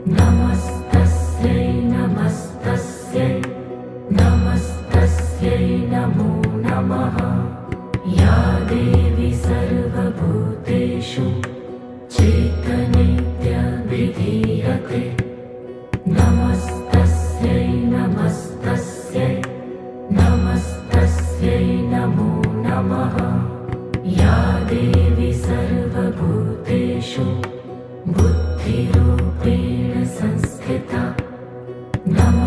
नमस्तस्यै नमस्तस्यै नमस्तस्यै नमो नमः। या देवी सर्वभूतेषु चेतनेत्यभिधीयते। नमस्तस्यै नमस्तस्यै नमस्तस्यै नमो नमः। या देवी सर्वभूतेषु बुद्धिरूपेण संस्थिता। नमः